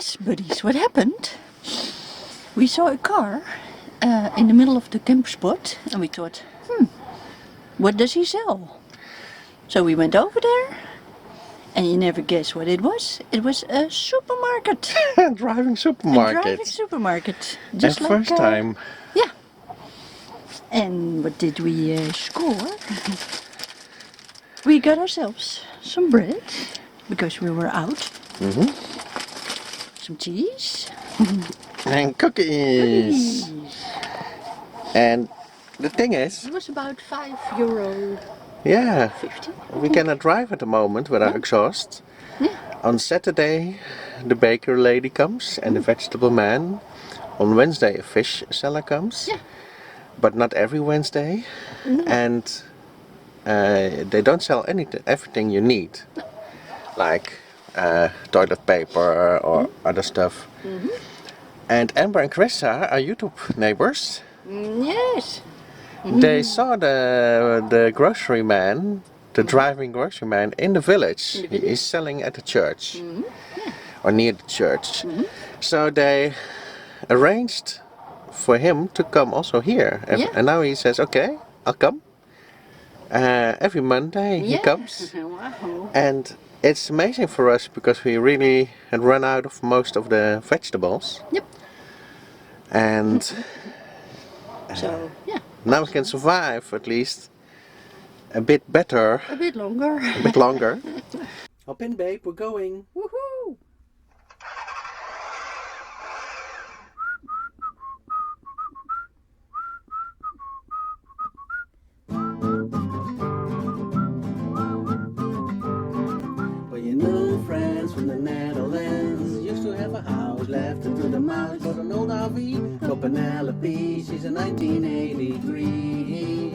Yes, buddies, what happened? We saw a car in the middle of the camp spot and we thought, what does he sell? So we went over there and you never guess what it was. It was a supermarket. Driving supermarket. A driving supermarket. And Just like, first time. Yeah. And what did we score? We got ourselves some bread because we were out. Some cheese. And cookies. And the thing is, It was about €5. yeah, 50. we cannot drive at the moment with our exhaust. Yeah. On Saturday, the baker lady comes and the vegetable man. On Wednesday, a fish seller comes. Yeah. But not every Wednesday. And they don't sell everything you need. Like toilet paper or other stuff. And Amber and Krista are YouTube neighbors. Yes. They saw the grocery man, the driving grocery man in the village. He's selling at the church. Or near the church. So they arranged for him to come also here. And now he says, okay, I'll come. Every Monday he comes. Wow. And it's amazing for us because we really had run out of most of the vegetables. Yep. And So, yeah. now we can survive at least a bit better. A bit longer. A bit longer. Hop in, babe, we're going. Woohoo! Well, you know, friends from the Netherlands used to have a house left into the mountains. Got an old RV for Penelope. She's a 1983.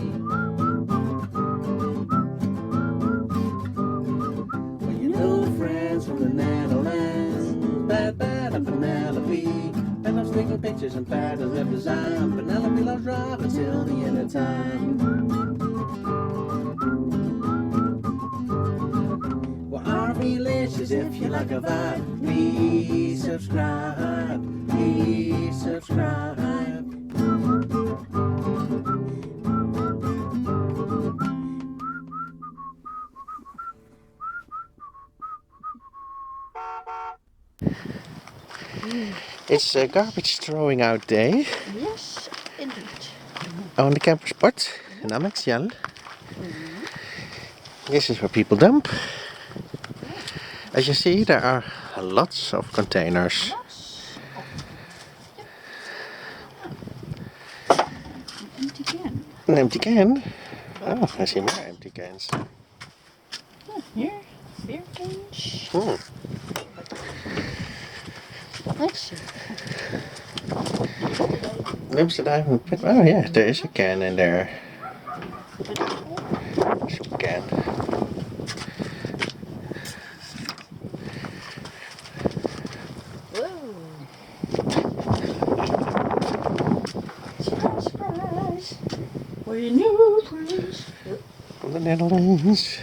Well, you know, friends from the Netherlands, bad and Penelope. Pat loves taking pictures and Pat has left design. Penelope loves driving till the end of time. Delicious if you like a vibe. Please subscribe. Please subscribe. It's a garbage throwing out day. Yes, indeed. On the camper spot in Amexial. This is where people dump. As you see, there are lots of containers. An empty can. An empty can? Oh, I see more empty cans. Here, beer cans. Let's see. Oh yeah, there is a can in there. Soup can. Surprise! We're new friends. From the Netherlands.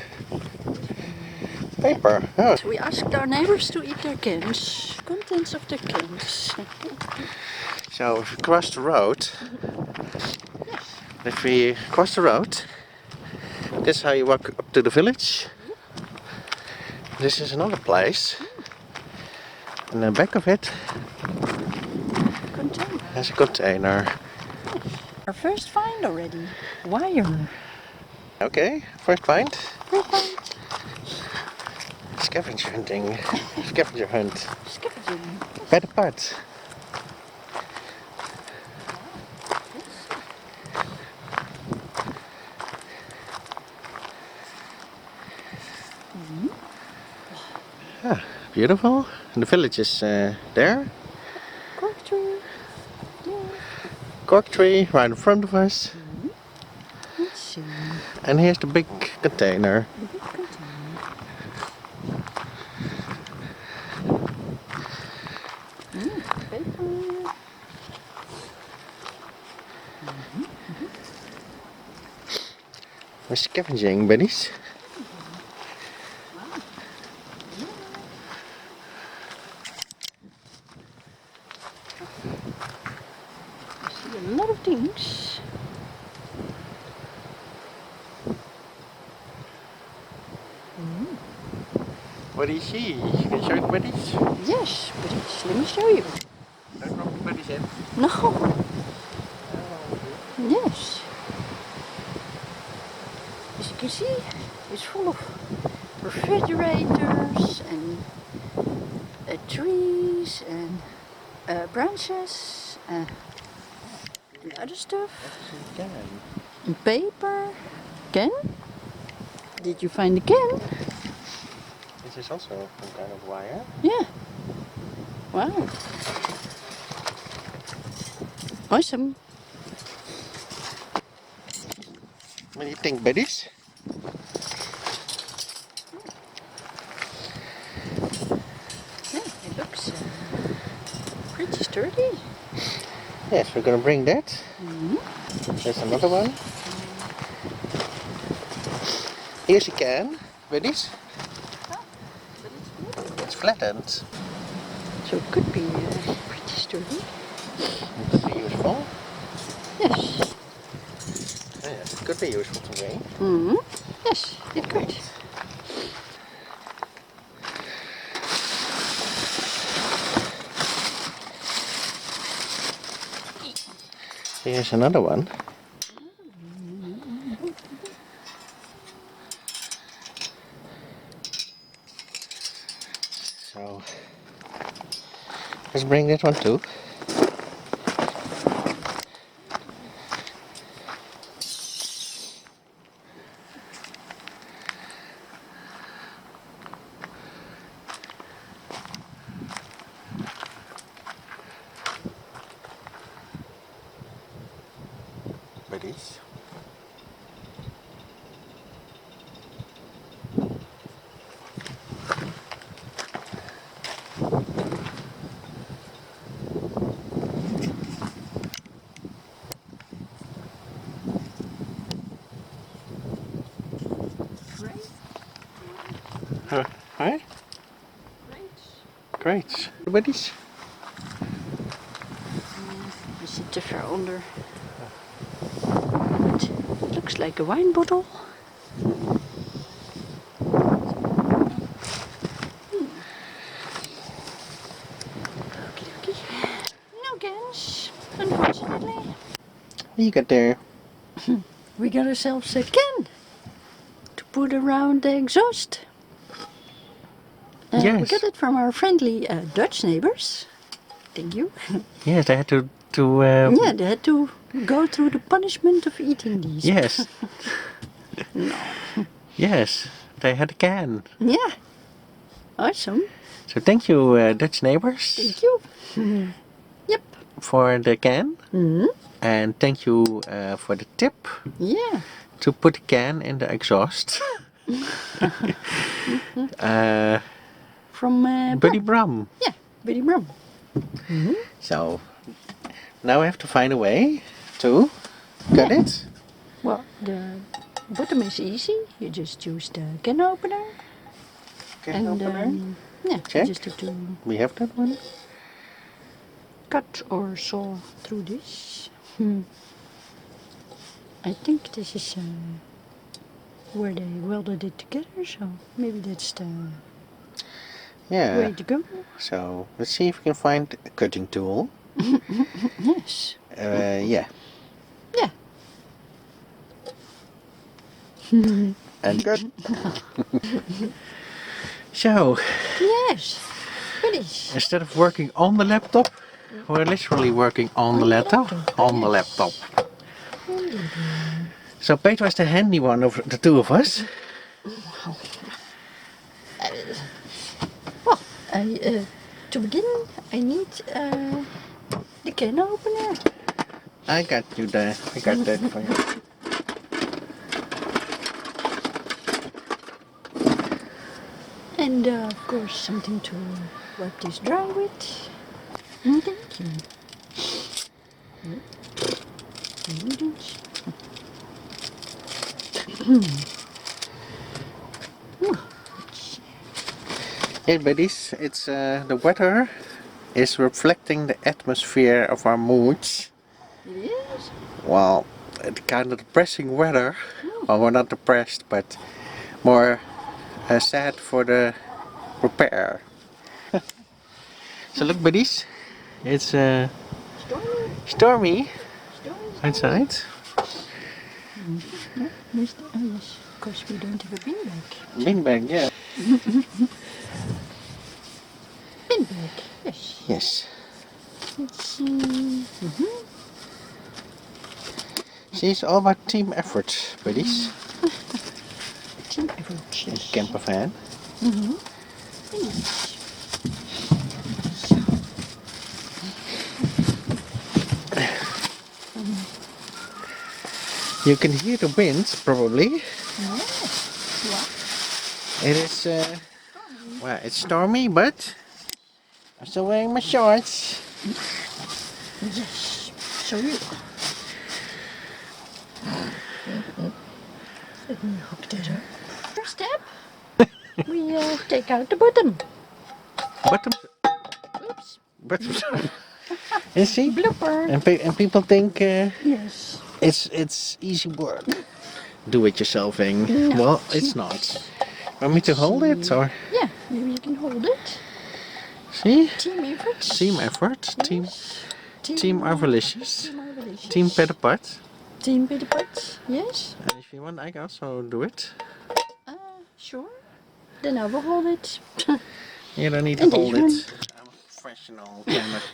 Paper. Oh. So we asked our neighbors to eat their cans. Contents of their cans. So if we cross the road, this is how you walk up to the village. This is another place. And the back of it has a container. Our first find already. Wire. Okay, first find. First find. Scavenger hunting. Scavenger hunt. Scavenging. By the part. Ah, beautiful. And the village is there. Cork tree. Yeah. Cork tree right in front of us. Let's see. And here's the big container. The big container. Paper. We're scavenging, buddies. a lot of things. What do you see? Can you show the buddies? Yes, buddies, let me show you. Don't drop the buddies in. No. Yes. As you can see, it's full of refrigerators and trees and branches and other stuff. Again. And paper. Ken? Did you find the can? This is also some kind of wire. Yeah. Wow. Awesome. What do you think, buddies? Yeah, it looks pretty sturdy. Yes, we're gonna bring that. There's another one. Here's a can, buddies. It's flattened. So it could be pretty sturdy. It could be useful. Yes. Yes, it could be useful to bring. Yes, it could. Here's another one. So let's bring that one too. Buddies. Hi. Great. Buddies. We zit te ver onder. It looks like a wine bottle. Okay. No cans, unfortunately. You got there. We got ourselves a can to put around the exhaust. We Yes. got it from our friendly Dutch neighbors. Thank you. Yes, they had to. Yeah, they had to go through the punishment of eating these. Yes. No. Yes, they had a can. Yeah. Awesome. So thank you, Dutch neighbors. Thank you. Yep. For the can. Mm-hmm. And thank you for the tip Yeah. to put the can in the exhaust. From Buddy Brum. Yeah, Buddy Brum. So now we have to find a way to cut it. Well, the bottom is easy. You just use the can opener. Can opener. Yeah, Check. you just have to We have that one. cut or saw through this. I think this is where they welded it together, so maybe that's the Yeah. way to go. So let's see if we can find a cutting tool. Yes. Yeah. Yeah. And cut. So Yes. Finish. instead of working on the laptop, we're literally working on the laptop. On the laptop. So Peter was the handy one of the two of us. Well, to begin, I need the can opener. I got that for you. And of course something to wipe this dry with. Thank you. Ingredients. Hey buddies, it's the weather is reflecting the atmosphere of our moods. It well, the kind of depressing weather. Well, we're not depressed, but more sad for the repair. So look, buddies, it's stormy outside. Yeah, yes, of course we don't have a bin bag. Bin bag, yeah. Bin bag, yes. Yes. Let's see. See, it's all about team effort, buddies. Team effort, yes. Camper van. Yes. You can hear the wind, probably. Yes. It is, well, it's stormy, but I'm still wearing my shorts. Yes. So you. Let me hook that up. First step, we take out the bottom. Bottom, Oops. bottom. You see? Blooper. And people think Yes. it's easy work. Do it yourselfing. No. Well, it's not. Want me to hold it or? Yeah, maybe you can hold it. See? Team effort. Team effort. Yes. Team Arvalicious. Team Arvalicious. Team Petapot. Team Petapot. Yes. And if you want, I can also do it. Sure. Then I will hold it. You don't need to And hold this it. I'm a professional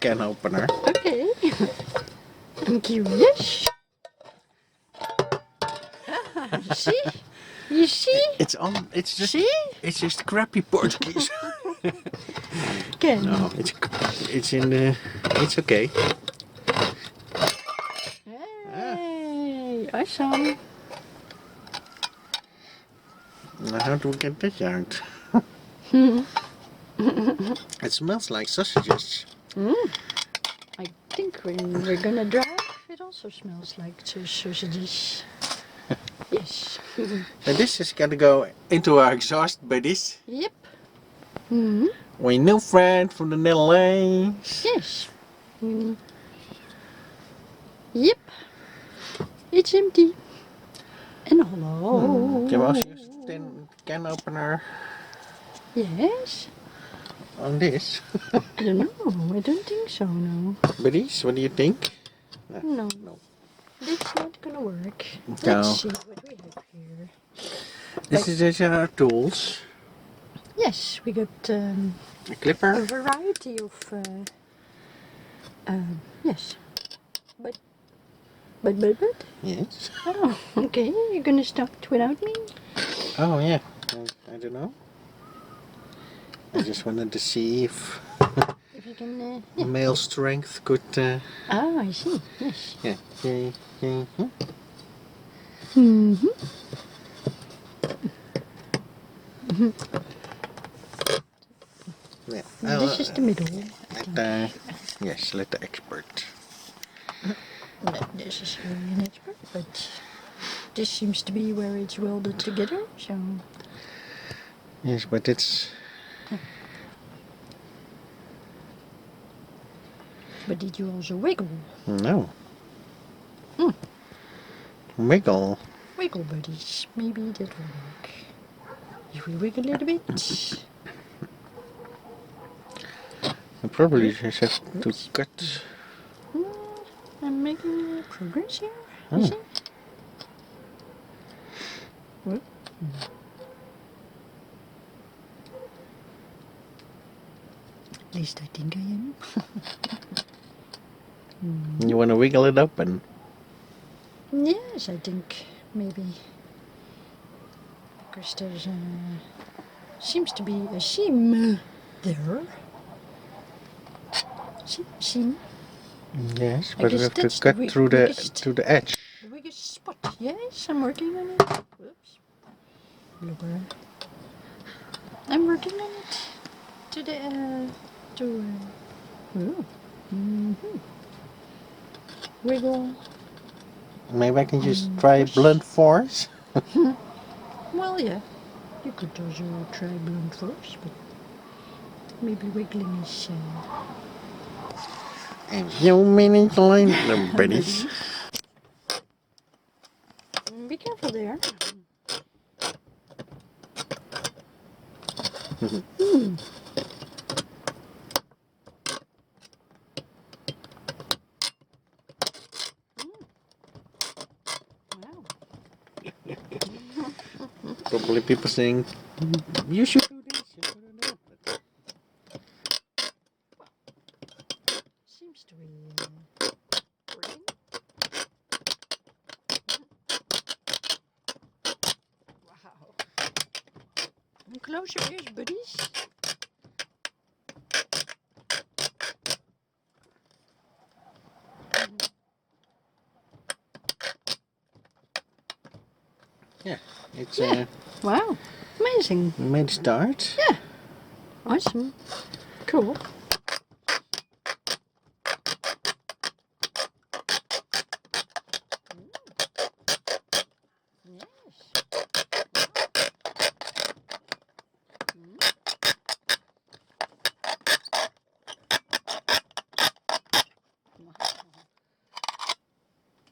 can opener. Okay. I'm curious. You see? You see? It's on. It's just. See? It's just crappy Portuguese. Okay. No, it's in the. It's okay. Hey, awesome. Now how do we get this out? It smells like sausages. I think when we're gonna drive, it also smells like sausages. Yes. So this is gonna go into our exhaust buddies. Yep. Mm-hmm. My new friend from the Netherlands. Yes. Yep. It's empty. And hello. Can we also use the tin can opener Yes. on this? I don't know. I don't think so, no. Buddies, what do you think? No. No. That's not gonna work. No. Let's see what we have here. This is just our tools. Yes, we got A a clipper. variety of yes. But. Yes. Oh, okay. You're gonna start without me? Oh yeah. I don't know. I just wanted to see if If you can. Yeah. male strength could. Ah, I see. Yes. Yeah. Mm-hmm. Yeah. This is the middle. Yes, let the expert. Not necessarily an expert, but this seems to be where it's welded together. So. Yes, but it's. But did you also wiggle? No. Wiggle. Wiggle, buddies. Maybe that will work. If we wiggle a little bit. I probably just have to cut. I'm making progress here. Oh. You see? What? At least I think I am. You want to wiggle it open? Yes, I think maybe. Because there's seems to be a seam there. Seam. Yes, I but we guess have to that's the cut through the weakest- to the edge. The biggest spot. Yes, I'm working on it. Whoops. Blooper. I'm working on it. To the wiggle. Maybe I can just try blunt force. Well, yeah. You could also try blunt force, but maybe wiggling is. A few minutes later, buddies. Probably people saying, you should do this, you should do that. Seems to be working. Wow. And close your ears, buddies. Yeah, it's Wow. Amazing. made a start. Yeah. Awesome. Cool.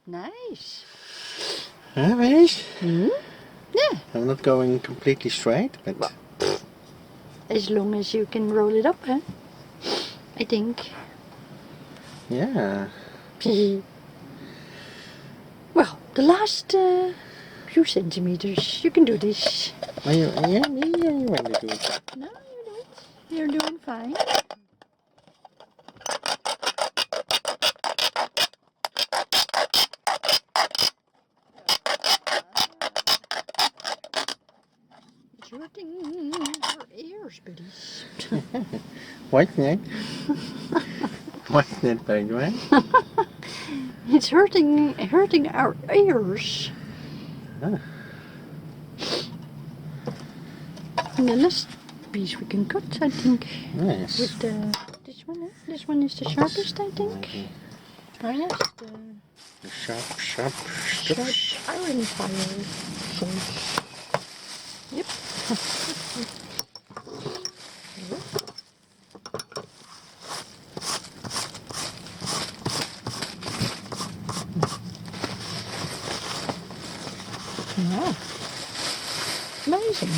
Nice. Anyways, Yeah. I'm not going completely straight, but Well, as long as you can roll it up, huh? I think. yeah. Well, the last few centimeters, you can do this. Are you ready to do it? No, you do it. You're doing fine. It's hurting your ears, buddies. What's that? What's that, by the way? It's hurting our ears. Ah. And the last piece we can cut, I think. Yes. With this one, this one is the sharpest, I think. Maybe Yes, the sharp sharp iron fire. Yep. Wow. Amazing.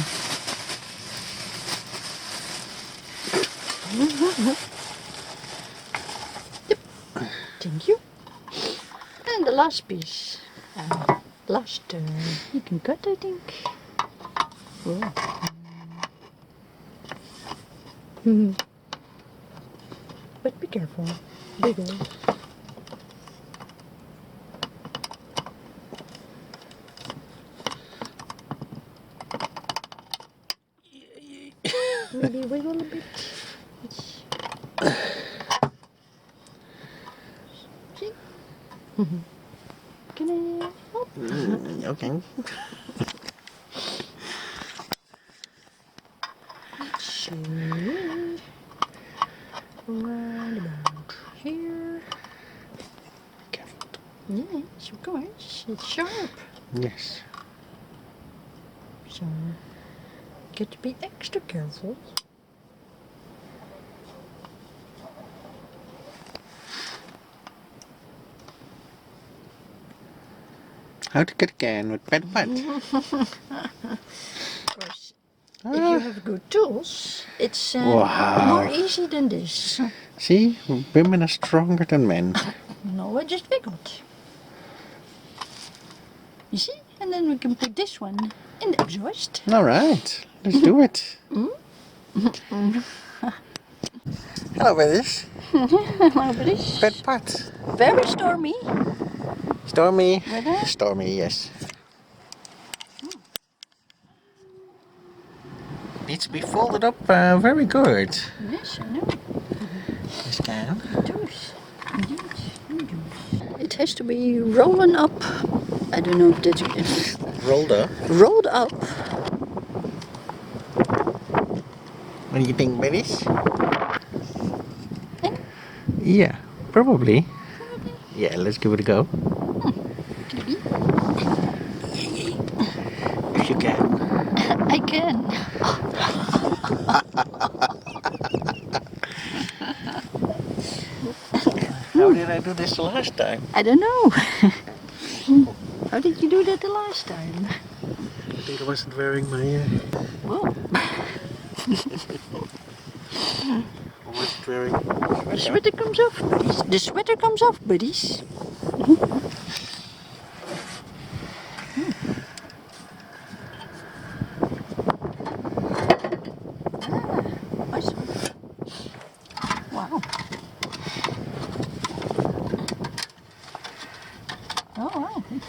Yep. Thank you. And the last piece. You can cut, I think. Oh. But be careful. Big hole. Maybe wiggle a bit. See? Can I help? Okay. So, right about here. Careful. Yes, of course. It's sharp. Yes. So, get to be extra careful. How to get a can with pet butt? Of course, if you have good tools, it's Wow. more easy than this. See, women are stronger than men. No, I just wiggled. You see? And then we can put this one in the exhaust. All right, let's do it. Hello, buddies. Hello, buddies. Pet butt. Very stormy. Stormy. Weather? Stormy, yes. Needs to be folded up very good. Yes, I know. This can. It does. Indeed. It has to be rolling up. I don't know if that's Rolled up. rolled up. What do you think, buddies? And Yeah, probably. Yeah, let's give it a go. maybe If you can. I can. How did I do this the last time? I don't know. How did you do that the last time? I think I wasn't wearing my... Whoa. I wasn't wearing... The sweater comes off, buddies. The sweater comes off, buddies.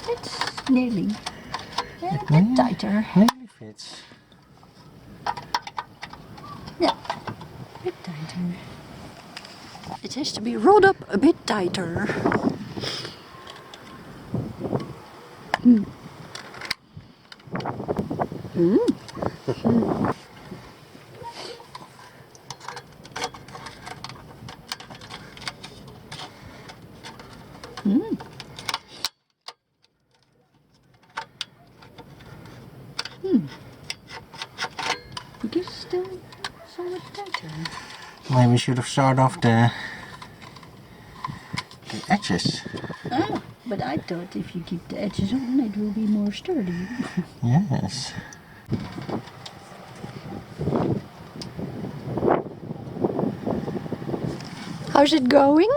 It's nearly. Yeah, a bit tighter. Nearly fits. Yeah, a bit tighter. It has to be rolled up a bit tighter. Mm. Mm. Mm. Mm. But it's still somewhat tighter. Maybe we should have sawed off the edges. Ah, but I thought if you keep the edges on, it will be more sturdy. Yes. How's it going?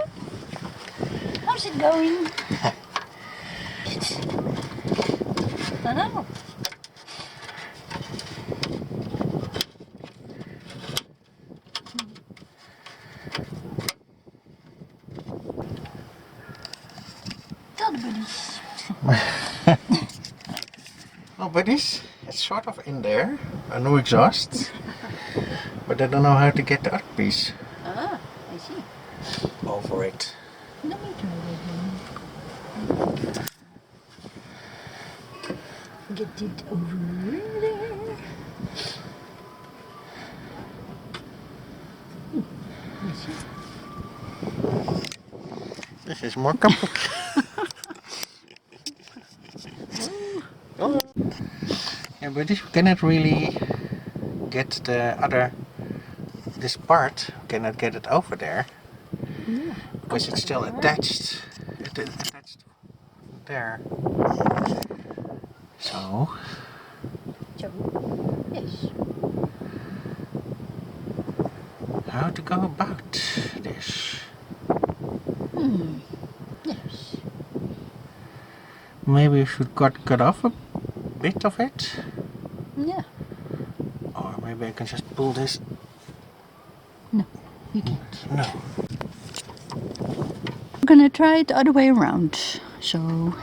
How's it going? I know. Tell the buddies. Oh, but it's sort of in there. A new exhaust. But I don't know how to get the other piece Ah, I see. over it. Let me try that one. Get it over there. I see. This is more complicated. Oh. Yeah, but this cannot really get this part, cannot get it over there. Yeah. Because it's still attached. Attached there. So. So, yes. How to go about this? Yes. Maybe we should cut off a bit of it. Yeah. Or maybe I can just pull this. No, you can't. No. I'm gonna try it the other way around. So,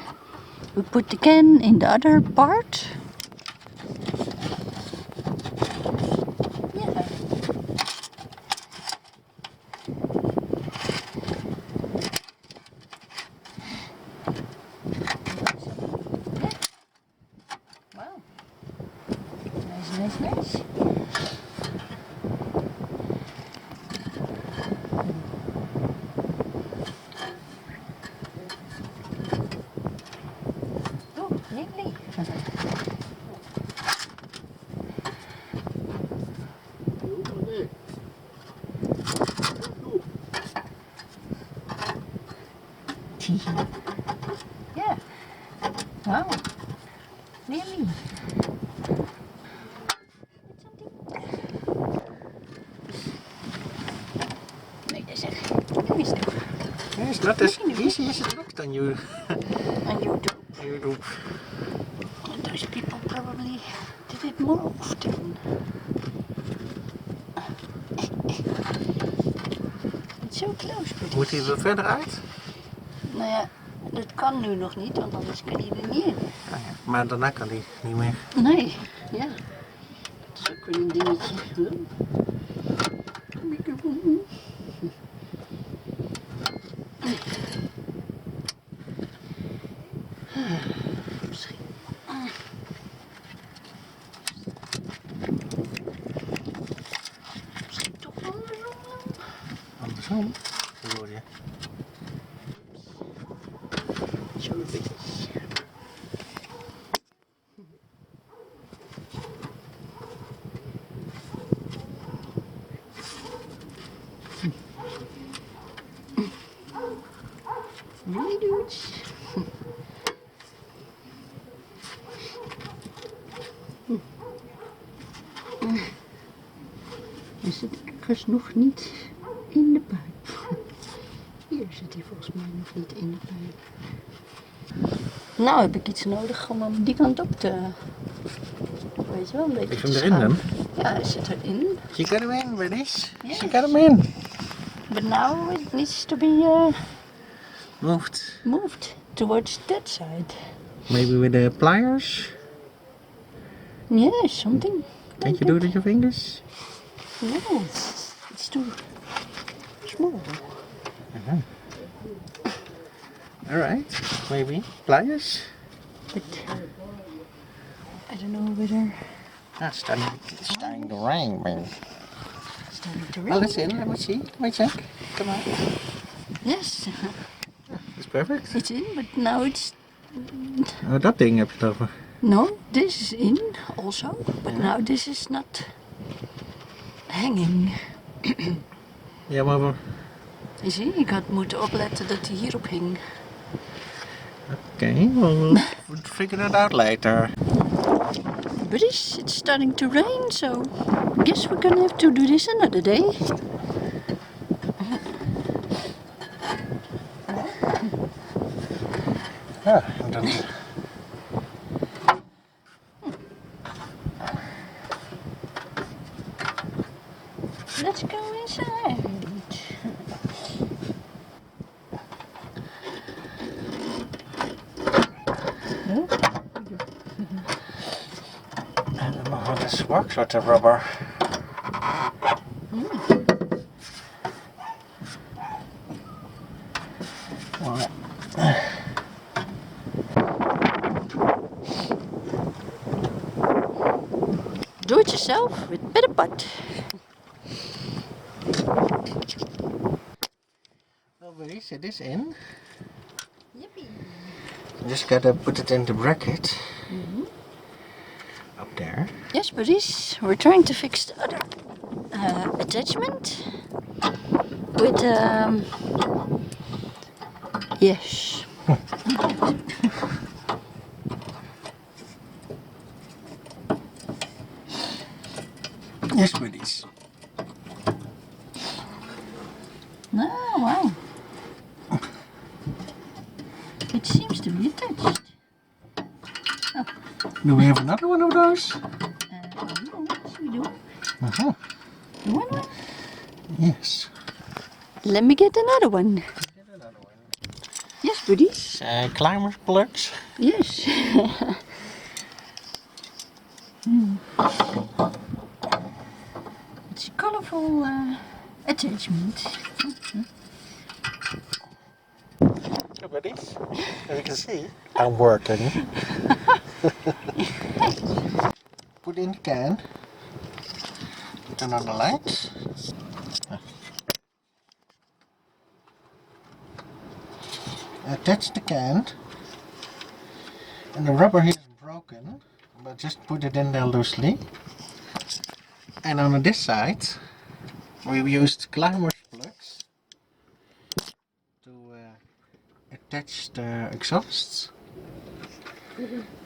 we put the can in the other part. Yeah. Wow. Nice. Oh, neatly. Yeah. Wow. Nearly. Nee, dat is echt. Dat is het. Yeah, it's not as easy as it looked on you. On YouTube. YouTube. Those people probably did it more often. It's so close, but Moet hij er verder uit? nou ja, dat kan nu nog niet, want anders kan hij er niet in. Ah, ja. Maar daarna kan hij niet meer. Nee, ja. Dat is ook weer een dingetje. Misschien. Misschien toch wel andersom. Andersom? Bedoel je? Zo een beetje. Really dudes? Hij zit ergens nog niet in de pijp. Hier zit hij volgens mij nog niet in de pijp. Nou heb ik iets nodig om hem die kant op te... Weet je wel, een beetje Is hem te erin schuiven. dan? Ja, hij zit erin. She got him in, British. Yes. She got him in. But now it needs to be Moved. moved towards that side. Maybe with the pliers? Yeah, something. Can't you do it with your fingers? No, it's too small. Alright, maybe. Pliers? But I don't know whether Ah, it's starting to rain, man. it's starting to rain. Well, let's in. Let me see. Let me check. Come on. Yes, It's perfect. it's in, but now it's... Oh, dat ding heb je het over. No, this is in also, but now this is not hanging. Ja, maar... Je ziet, ik had moeten opletten dat hij hierop hing. Okay, well, we'll figure that out later. But it's starting to rain, so I guess we're gonna have to do this another day. Ja, dan... Let's go inside. I don't know how this works with the rubber. Well, Do it yourself with better butt. well, we set this in. Yippee. Just gotta put it in the bracket. Up there. Yes, buddies, we're trying to fix the other attachment with yes. Yes, buddies. Oh, wow. It seems to be attached. Do we have another one of those? Yes, we do. Uh-huh. You want one? Yes. Let me get another one. Get another one. Yes, buddies. Climber plugs. Yes. It's a colorful attachment. So, buddies, as you can see, I'm working. Put in the can. Turn on the lights. Attach the can. And the rubber here is broken, but just put it in there loosely. And on this side, we used climber's plugs to attach the exhausts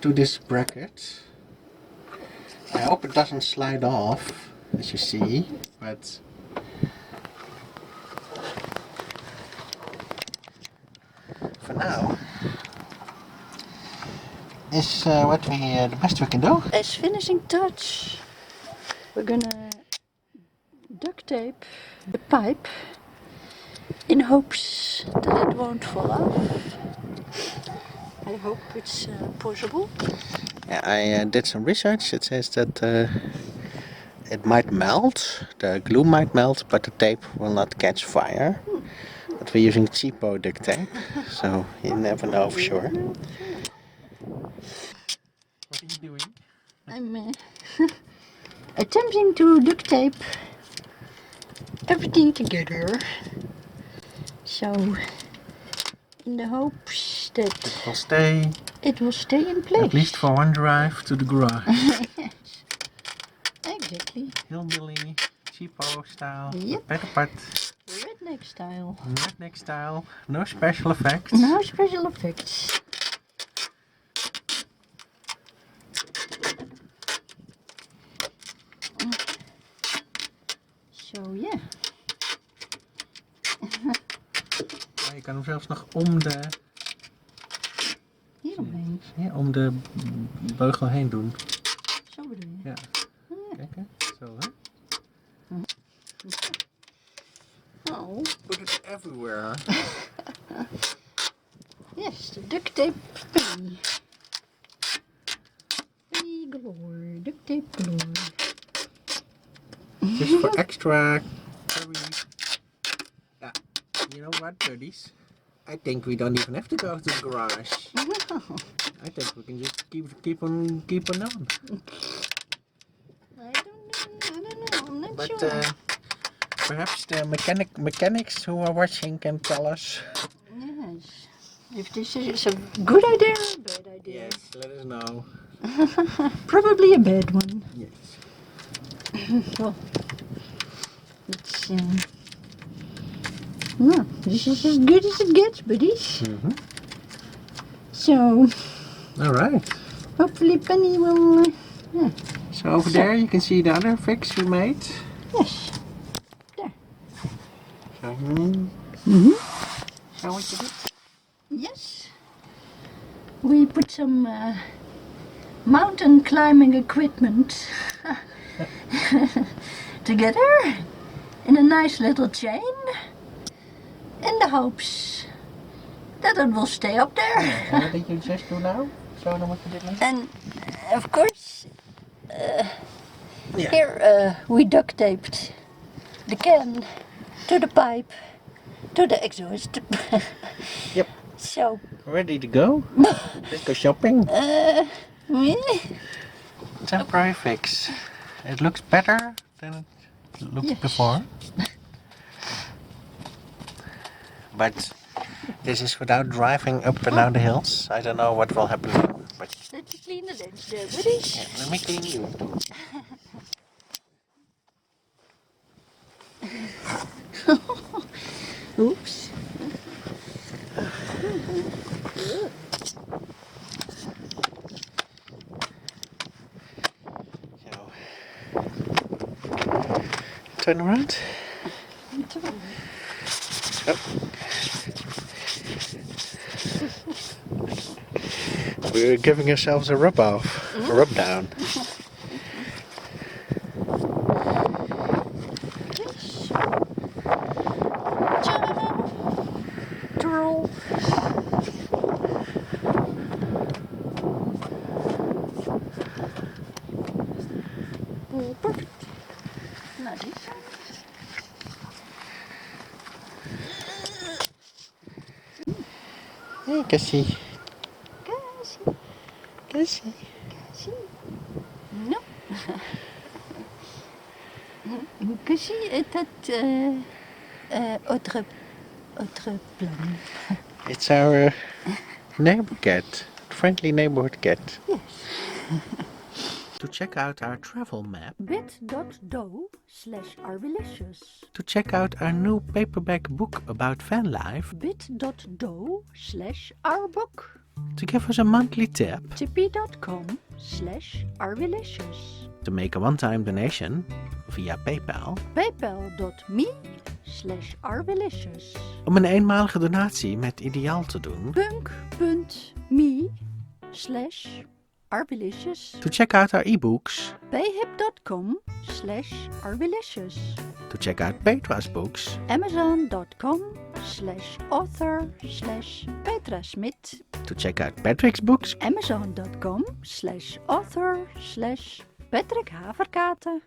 to this bracket. I hope it doesn't slide off, as you see, but for now, is what we the best we can do. As finishing touch, we're gonna duct tape the pipe in hopes that it won't fall off. I hope it's possible. Yeah, I did some research. It says that it might melt, the glue might melt, but the tape will not catch fire. But we're using cheapo duct tape, so you never know for sure. What are you doing? I'm attempting to duct tape everything together. So, in the hopes that It will stay it will stay in place. at least for one drive to the garage. Yes, exactly. Hillbilly, cheapo style, Yep. better part, Redneck style. redneck style, no special effects. No special effects. So yeah. Maar je kan hem zelfs nog om de, Hieromheen. ja, om de beugel heen doen. Zo bedoel je? Ja. Kijk hè, zo hè. Oh. Put it everywhere. Yes, the duct tape penny. tape glue. Just for extra very... Yeah, you know what, buddies? I think we don't even have to go to the garage. No. I think we can just keep on. I don't know. I'm not But sure. perhaps the mechanics who are watching can tell us. Yes. If this is a good idea or a bad idea. Yes, let us know. Probably a bad one. Yes. Well, it's well, this is as good as it gets, buddies. Mm-hmm. So, All right. hopefully Penny will, yeah. So over there you can see the other fix we made. Yes. There. So, show what you did. Yes. We put some mountain climbing equipment together in a nice little chain in the hopes that it will stay up there. And what did you just do now? Show them what you did now. And of course, here we duct taped the can to the pipe to the exhaust. Yep. So, Ready to go? Let's go shopping. Temporary fix. It looks better than it looked Yes. before. But this is without driving up and down the hills. I don't know what will happen now. But let's clean the lens there, buddies. yeah, let me clean you. Oops. So, turn around. Oh. We're giving ourselves a rub off, a rub down. Yes. Twirl. Oh, perfect. Now this side. Hey, Cassie. Cassie. Cassie. Cassie. No. Cassie est autre plan. It's our neighbor cat, friendly neighborhood cat. Yes. To check out our travel map, bit.do/arbilicious. to check out our new paperback book about van life, bit.do/ourbook. to give us a monthly tip, tippy.com/arbilicious. to make a one-time donation via PayPal, paypal.me/arbilicious. om een eenmalige donatie met Ideaal te doen, punk.me/arbilicious. to check out our e-books, payhip.com/arbilicious. to check out Petra's books, amazon.com/author/petrasmit. to check out Patrick's books, amazon.com/author/Patrick Haverkaten.